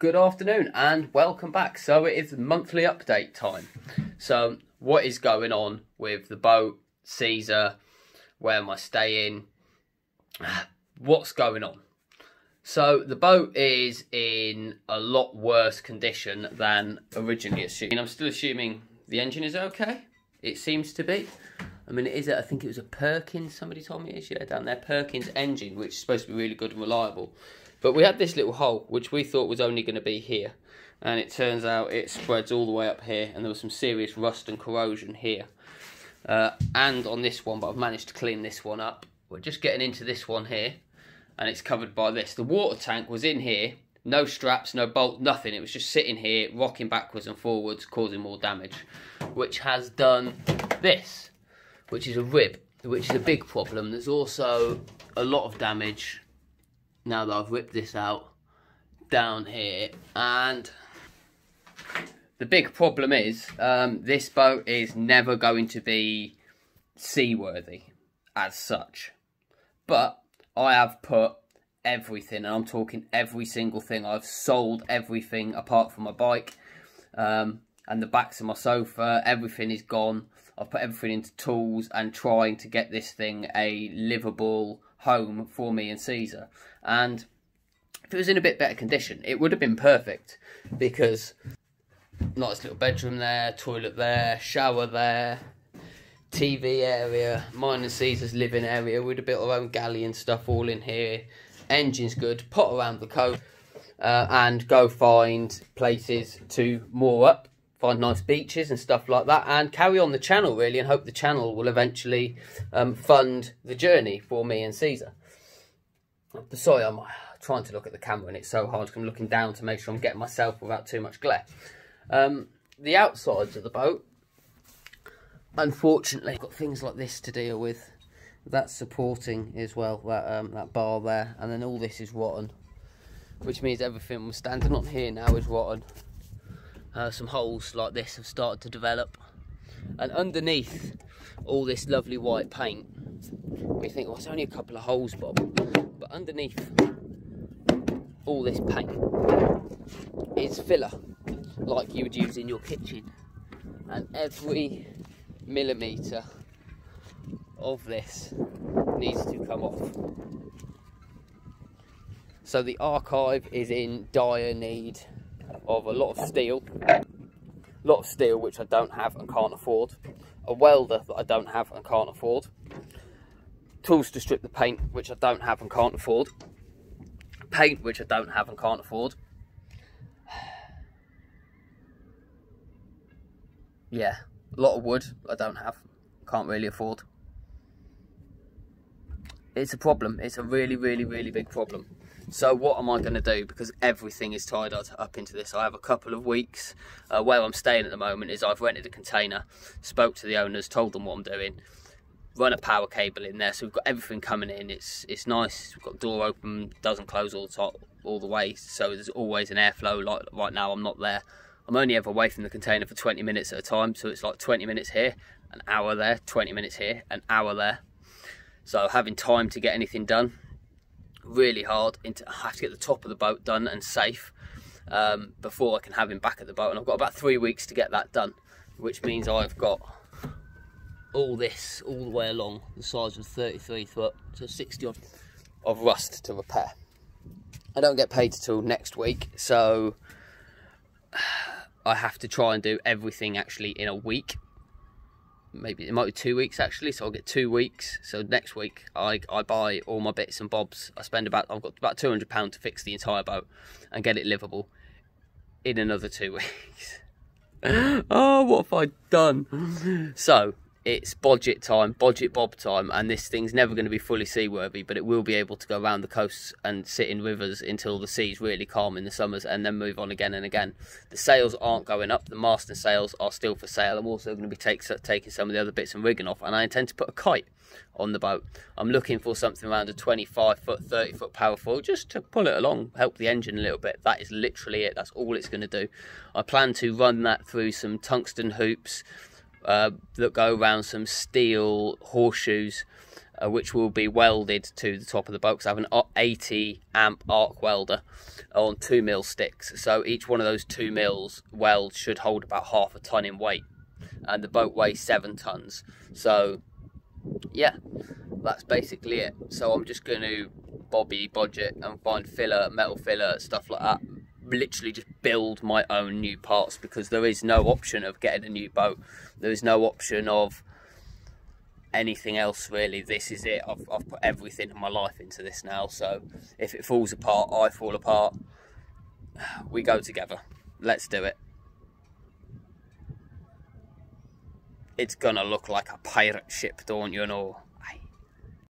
Good afternoon and welcome back. So it is monthly update time. So what is going on with the boat, Caesar, where am I staying, what's going on? So the boat is in a lot worse condition than originally assumed. I'm still assuming the engine is okay. It seems to be. I mean, I think it was a Perkins, somebody told me it is, yeah, down there, Perkins engine, which is supposed to be really good and reliable. But we had this little hole, which we thought was only going to be here. And it turns out it spreads all the way up here, and there was some serious rust and corrosion here. And on this one, but I've managed to clean this one up. We're just getting into this one here, and it's covered by this. The water tank was in here, no straps, no bolt, nothing. It was just sitting here, rocking backwards and forwards, causing more damage, which has done this, which is a rib, which is a big problem. There's also a lot of damage now that I've ripped this out down here, and the big problem is this boat is never going to be seaworthy as such. But I have put everything, and I'm talking every single thing. I've sold everything apart from my bike and the backs of my sofa. Everything is gone. I've put everything into tools and trying to get this thing a livable home for me and Caesar. And if it was in a bit better condition, it would have been perfect, because nice little bedroom there, toilet there, shower there, TV area, mine and Caesar's living area. We'd have built our own galley and stuff all in here. Engine's good, pot around the coast, and go find places to moor up, find nice beaches and stuff like that, and carry on the channel really, and hope the channel will eventually fund the journey for me and Caesar. Sorry, I'm trying to look at the camera and it's so hard because I'm looking down to make sure I'm getting myself without too much glare. The outsides of the boat, unfortunately, I've got things like this to deal with. That's supporting as well, that bar there, and then all this is rotten, which means everything we're standing on here now is rotten. Some holes like this have started to develop, and underneath all this lovely white paint, we think, well, it's only a couple of holes, Bob, but underneath all this paint is filler, like you would use in your kitchen, and every millimetre of this needs to come off. So the archive is in dire need of a lot of steel, which I don't have and can't afford, a welder that I don't have and can't afford, tools to strip the paint, which I don't have and can't afford, paint, which I don't have and can't afford. Yeah, a lot of wood I don't have, can't really afford. It's a problem. It's a really, really, really big problem. So what am I going to do? Because everything is tied up into this. I have a couple of weeks. Where I'm staying at the moment is I've rented a container, spoke to the owners, told them what I'm doing, run a power cable in there, so we've got everything coming in. It's nice. We've got the door open, doesn't close all the way, so there's always an airflow. Like right now, I'm not there. I'm only ever away from the container for 20 minutes at a time, so it's like 20 minutes here, an hour there, 20 minutes here, an hour there. So having time to get anything done, really hard. I have to get the top of the boat done and safe before I can have him back at the boat, and I've got about 3 weeks to get that done, which means I've got all this all the way along the size of 33 foot, so 60 odd of rust to repair. I don't get paid till next week, so I have to try and do everything actually in a week. Maybe it might be 2 weeks actually, so I'll get 2 weeks. So next week I buy all my bits and bobs. I've got about £200 to fix the entire boat and get it livable in another 2 weeks. Oh, what have I done? So it's budget time, budget bob time, and this thing's never going to be fully seaworthy, but it will be able to go around the coasts and sit in rivers until the sea's really calm in the summers, and then move on again and again. The sails aren't going up, the mast and sails are still for sale. I'm also going to be taking some of the other bits and rigging off, and I intend to put a kite on the boat. I'm looking for something around a 25 foot, 30 foot powerfoil, just to pull it along, help the engine a little bit. That is literally it, that's all it's going to do. I plan to run that through some tungsten hoops that go around some steel horseshoes which will be welded to the top of the boat, because I have an 80 amp arc welder on 2mm sticks. So each one of those 2mm welds should hold about half a ton in weight, and the boat weighs 7 tons. So yeah, that's basically it. So I'm just going to budget and find filler, metal filler, stuff like that. Literally just build my own new parts, because there is no option of getting a new boat. There is no option of anything else really. This is it. I've put everything in my life into this now, so if it falls apart, I fall apart. We go together. Let's do it. It's gonna look like a pirate ship, don't you know?